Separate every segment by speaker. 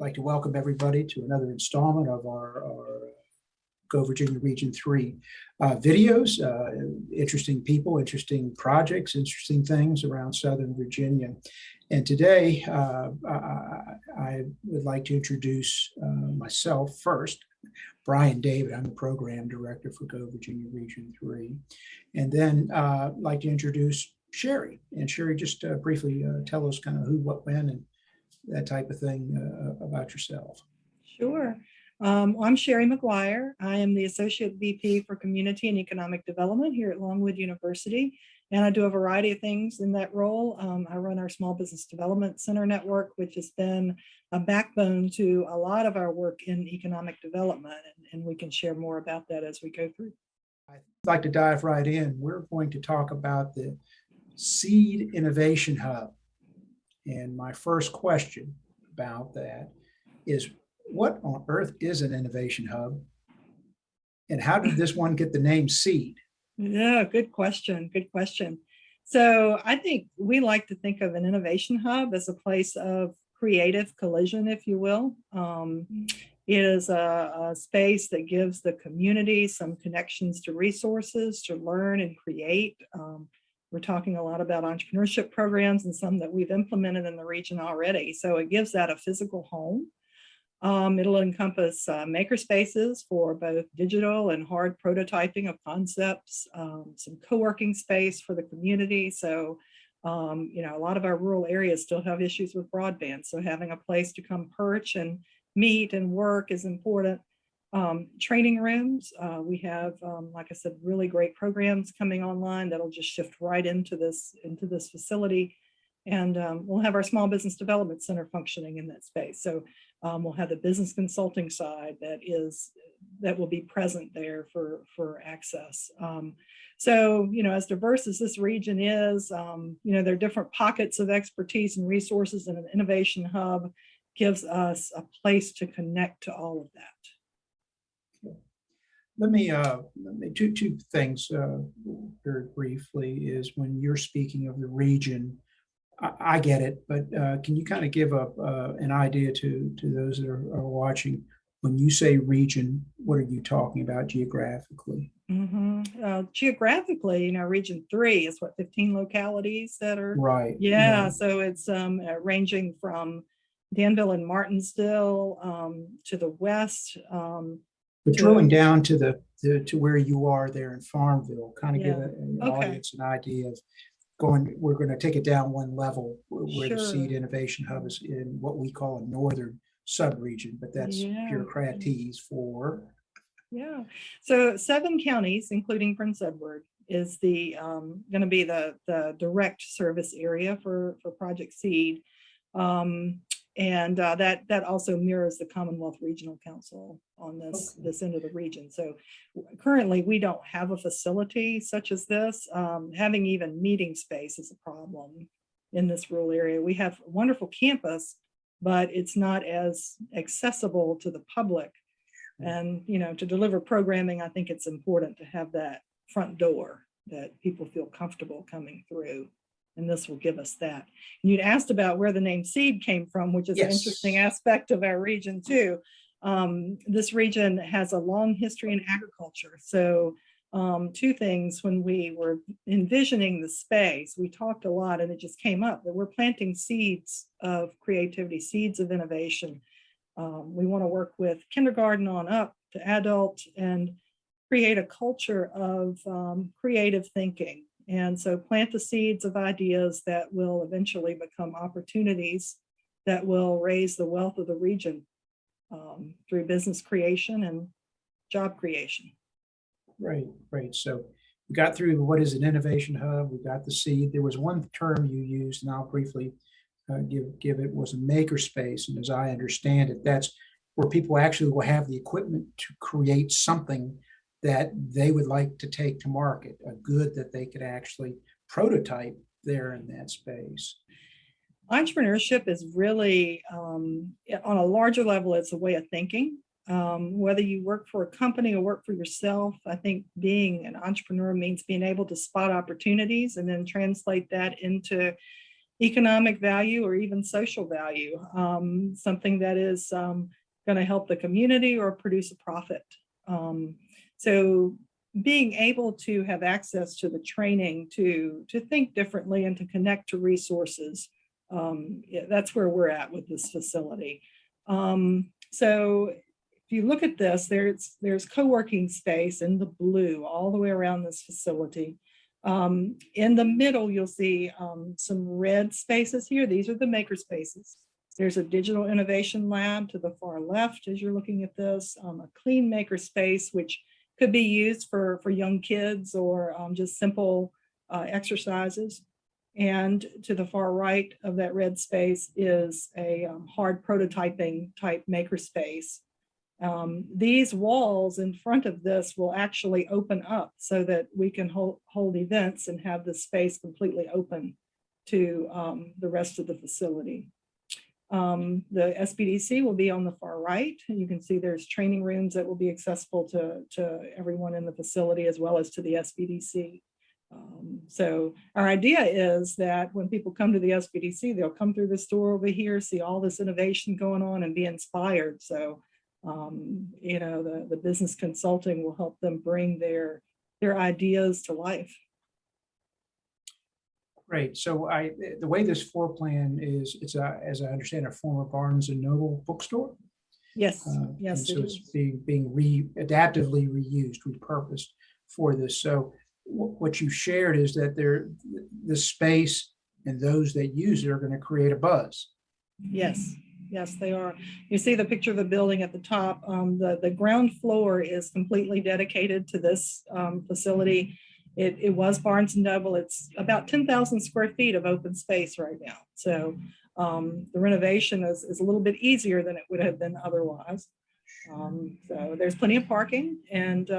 Speaker 1: like to welcome everybody to another installment of our Go Virginia Region 3 videos. Interesting people, interesting projects, interesting things around Southern Virginia. And today, I would like to introduce myself first. Bryan David, I'm the Program Director for Go Virginia Region 3. And then I'd like to introduce Sheri. And Sheri, just briefly tell us kind of who, what, when, and that type of thing about yourself.
Speaker 2: Sure. I'm Sheri McGuire. I am the Associate VP for Community and Economic Development here at Longwood University, and I do a variety of things in that role. I run our Small Business Development Center network, which has been a backbone to a lot of our work in economic development, and we can share more about that as we go through.
Speaker 1: I'd like to dive right in. We're going to talk about the Seed Innovation Hub. And my first question about that is, what on earth is an innovation hub? And how did this one get the name Seed?
Speaker 2: Yeah, good question. Good question. So I think we like to think of an innovation hub as a place of creative collision, if you will. It is a space that gives the community some connections to resources to learn and create. We're talking a lot about entrepreneurship programs and some that we've implemented in the region already. So it gives that a physical home. It'll encompass maker spaces for both digital and hard prototyping of concepts, some co-working space for the community. So, a lot of our rural areas still have issues with broadband. So having a place to come perch and meet and work is important. Training rooms, we have, like I said, really great programs coming online that'll just shift right into this facility. And we'll have our Small Business Development Center functioning in that space. So we'll have the business consulting side that will be present there for access. So, as diverse as this region is, there are different pockets of expertise and resources, and an innovation hub gives us a place to connect to all of that.
Speaker 1: Let me two things very briefly is when you're speaking of the region, I get it, but can you kind of give an idea to those that are watching? When you say region, what are you talking about geographically?
Speaker 2: Geographically, Region 3 is 15 localities that are
Speaker 1: right.
Speaker 2: Yeah, so it's ranging from Danville and Martinsville to the west.
Speaker 1: But drilling down to where you are there in Farmville, kind of give an audience an idea of we're going to take it down one level where the Seed Innovation Hub is in what we call a northern subregion, but that's bureaucratese for.
Speaker 2: Yeah, so 7 counties, including Prince Edward, is going to be the direct service area for Project Seed. And that also mirrors the Commonwealth Regional Council on this end of the region. So currently we don't have a facility such as this. Having even meeting space is a problem in this rural area. We have a wonderful campus, but it's not as accessible to the public. And, to deliver programming, I think it's important to have that front door that people feel comfortable coming through. And this will give us that. And you'd asked about where the name Seed came from, which is an interesting aspect of our region too. This region has a long history in agriculture. So 2 things, when we were envisioning the space, we talked a lot, and it just came up that we're planting seeds of creativity, seeds of innovation. We want to work with kindergarten on up to adult and create a culture of creative thinking. And so plant the seeds of ideas that will eventually become opportunities that will raise the wealth of the region through business creation and job creation.
Speaker 1: Right. So we got through what is an innovation hub. We got the seed. There was one term you used, and I'll briefly give it, was a maker space. And as I understand it, that's where people actually will have the equipment to create something that they would like to take to market, a good that they could actually prototype there in that space.
Speaker 2: Entrepreneurship is really, on a larger level, it's a way of thinking. Whether you work for a company or work for yourself, I think being an entrepreneur means being able to spot opportunities and then translate that into economic value or even social value, something that is going to help the community or produce a profit. So being able to have access to the training to think differently and to connect to resources, that's where we're at with this facility. So if you look at this, there's co-working space in the blue all the way around this facility. In the middle, you'll see some red spaces here. These are the maker spaces. There's a digital innovation lab to the far left as you're looking at this, a clean maker space, which could be used for young kids or just simple exercises. And to the far right of that red space is a hard prototyping type maker space. These walls in front of this will actually open up so that we can hold events and have the space completely open to the rest of the facility. The SBDC will be on the far right. You can see there's training rooms that will be accessible to everyone in the facility as well as to the SBDC. So our idea is that when people come to the SBDC, they'll come through this door over here, see all this innovation going on and be inspired. So, you know, the business consulting will help them bring their ideas to life.
Speaker 1: Great. So the way this floor plan is, it's as I understand, a former Barnes and Noble bookstore.
Speaker 2: Yes. Yes.
Speaker 1: So it's being adaptively reused, repurposed for this. So what you shared is that the space and those that use it are going to create a buzz.
Speaker 2: Yes. Yes, they are. You see the picture of the building at the top. The ground floor is completely dedicated to this facility. It was Barnes and Noble. It's about 10,000 square feet of open space right now. So the renovation is a little bit easier than it would have been otherwise. So there's plenty of parking, and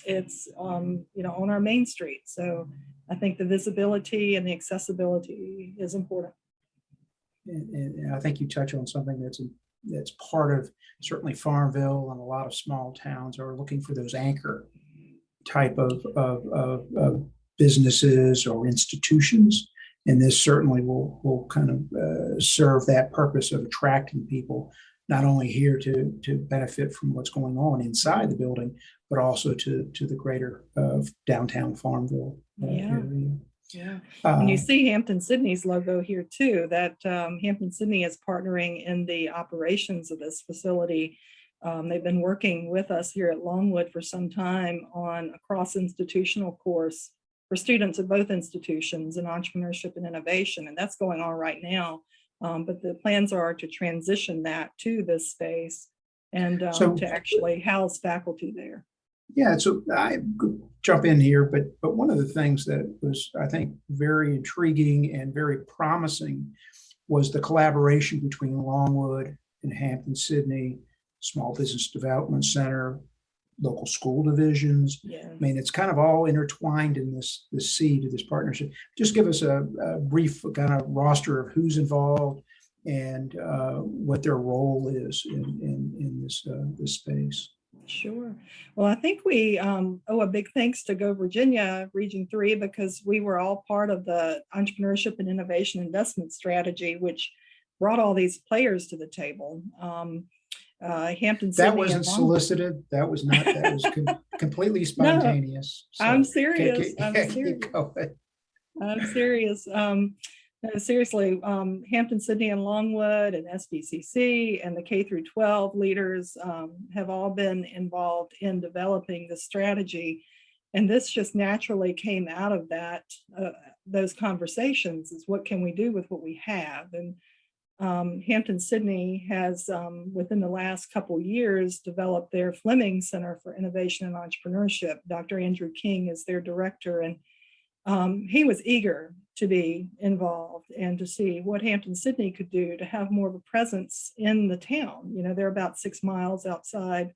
Speaker 2: it's you know, on our main street. So I think the visibility and the accessibility is important.
Speaker 1: And I think you touch on something that's part of certainly Farmville, and a lot of small towns are looking for those anchor type of businesses or institutions, and this certainly will kind of serve that purpose of attracting people not only here to benefit from what's going on inside the building, but also to the greater downtown Farmville area.
Speaker 2: Yeah, and you see Hampton-Sydney's logo here too. That Hampton-Sydney is partnering in the operations of this facility. They've been working with us here at Longwood for some time on a cross-institutional course for students at both institutions in entrepreneurship and innovation, and that's going on right now. But the plans are to transition that to this space and to actually house faculty there.
Speaker 1: Yeah, so I could jump in here, but one of the things that was, I think, very intriguing and very promising was the collaboration between Longwood and Hampton-Sydney, Small Business Development Center, local school divisions.
Speaker 2: Yes.
Speaker 1: I mean, it's kind of all intertwined in this seed of this partnership. Just give us a brief kind of roster of who's involved and what their role is in this space.
Speaker 2: Sure. Well, I think we owe a big thanks to Go Virginia Region 3, because we were all part of the Entrepreneurship and Innovation Investment Strategy, which brought all these players to the table. Hampton-Sydney.
Speaker 1: That wasn't solicited. That was not. That was completely spontaneous.
Speaker 2: No, I'm serious. I'm serious.
Speaker 1: Going.
Speaker 2: I'm serious. No, seriously, Hampton-Sydney and Longwood and SBCC and the K through 12 leaders have all been involved in developing the strategy. And this just naturally came out of that, those conversations, is what can we do with what we have? And Hampton-Sydney has, within the last couple years, developed their Fleming Center for Innovation and Entrepreneurship. Dr. Andrew King is their director, and he was eager to be involved and to see what Hampton-Sydney could do to have more of a presence in the town. You know, they're about 6 miles outside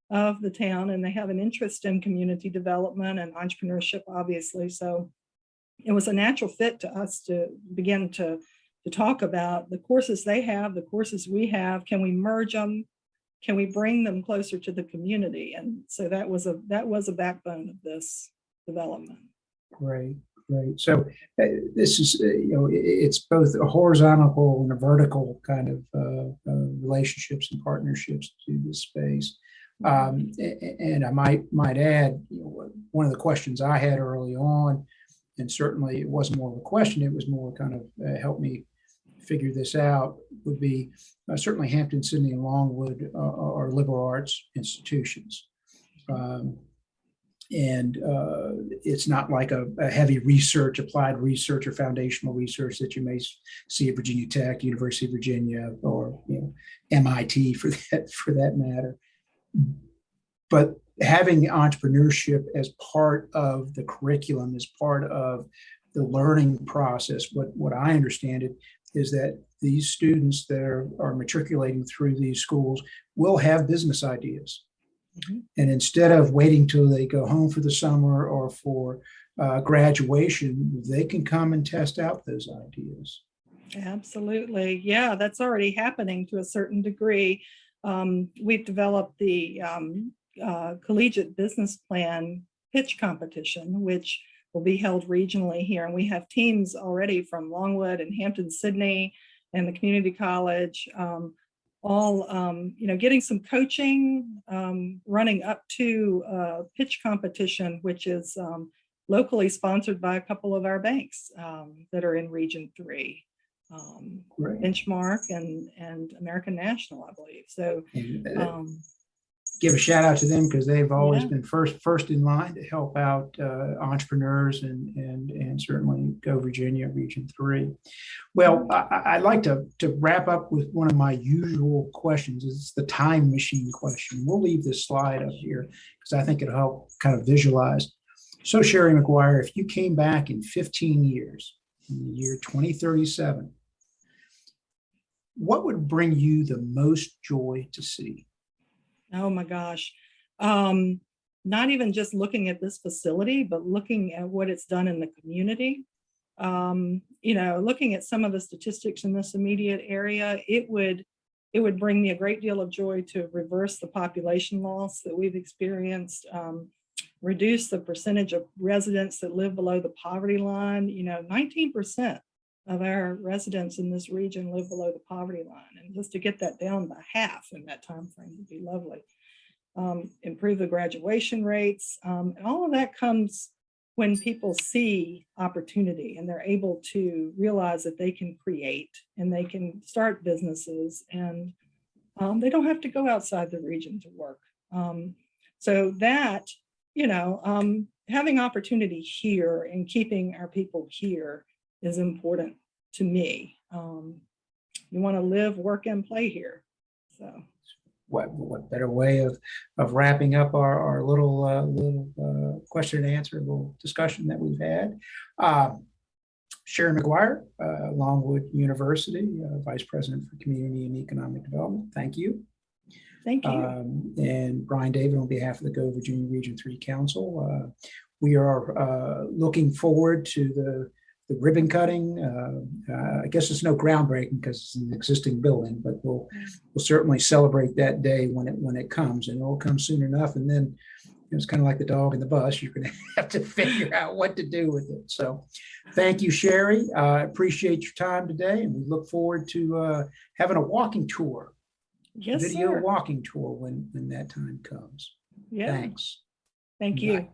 Speaker 2: of the town, and they have an interest in community development and entrepreneurship, obviously. So it was a natural fit to us to begin to talk about the courses they have, the courses we have. Can we merge them? Can we bring them closer to the community? And so that was a backbone of this development.
Speaker 1: Great. great. So this is, it's both a horizontal and a vertical kind of relationships and partnerships to this space. And I might add, one of the questions I had early on, and certainly it wasn't more of a question, it was more kind of help me figure this out, would be certainly Hampton, Sydney, and Longwood are liberal arts institutions. And it's not like a heavy research, applied research or foundational research that you may see at Virginia Tech, University of Virginia, or MIT for that matter. But having entrepreneurship as part of the curriculum, as part of the learning process, what I understand it is that these students that are matriculating through these schools will have business ideas. Mm-hmm. And instead of waiting till they go home for the summer or for graduation, they can come and test out those ideas.
Speaker 2: Absolutely. Yeah, that's already happening to a certain degree. We've developed the Collegiate Business Plan pitch competition, which will be held regionally here. And we have teams already from Longwood and Hampton, Sydney, and the community college, all getting some coaching, running up to a pitch competition, which is locally sponsored by a couple of our banks that are in Region 3. Benchmark and American National, I believe. So
Speaker 1: give a shout out to them because they've always been first in line to help out entrepreneurs and certainly Go Virginia Region 3. Well, I'd like to wrap up with one of my usual questions. It's the time machine question. We'll leave this slide up here because I think it'll help kind of visualize. So Sheri McGuire, if you came back in 15 years, in the year 2037, what would bring you the most joy to see?
Speaker 2: Oh my gosh. Not even just looking at this facility, but looking at what it's done in the community. Looking at some of the statistics in this immediate area, it would bring me a great deal of joy to reverse the population loss that we've experienced, reduce the percentage of residents that live below the poverty line. 19% of our residents in this region live below the poverty line, and just to get that down by half in that time frame would be lovely. Improve the graduation rates, and all of that comes when people see opportunity and they're able to realize that they can create and they can start businesses, and they don't have to go outside the region to work. So that, having opportunity here and keeping our people here is important to me. You want to live, work, and play here. So,
Speaker 1: what better way of wrapping up our little question and answer, little discussion that we've had. Sheri McGuire, Longwood University, Vice President for Community and Economic Development. Thank you.
Speaker 2: Thank you.
Speaker 1: And Bryan David, on behalf of the Go Virginia Region 3 Council, we are looking forward to the ribbon cutting. I guess it's no groundbreaking because it's an existing building, but we'll certainly celebrate that day when it comes, and it'll come soon enough. And then it's kind of like the dog in the bus. You're going to have to figure out what to do with it. So thank you, Sheri. I appreciate your time today, and we look forward to having a walking tour.
Speaker 2: Yes,
Speaker 1: video
Speaker 2: sir.
Speaker 1: walking tour when that time comes.
Speaker 2: Yeah.
Speaker 1: Thanks.
Speaker 2: Thank you.
Speaker 1: Bye.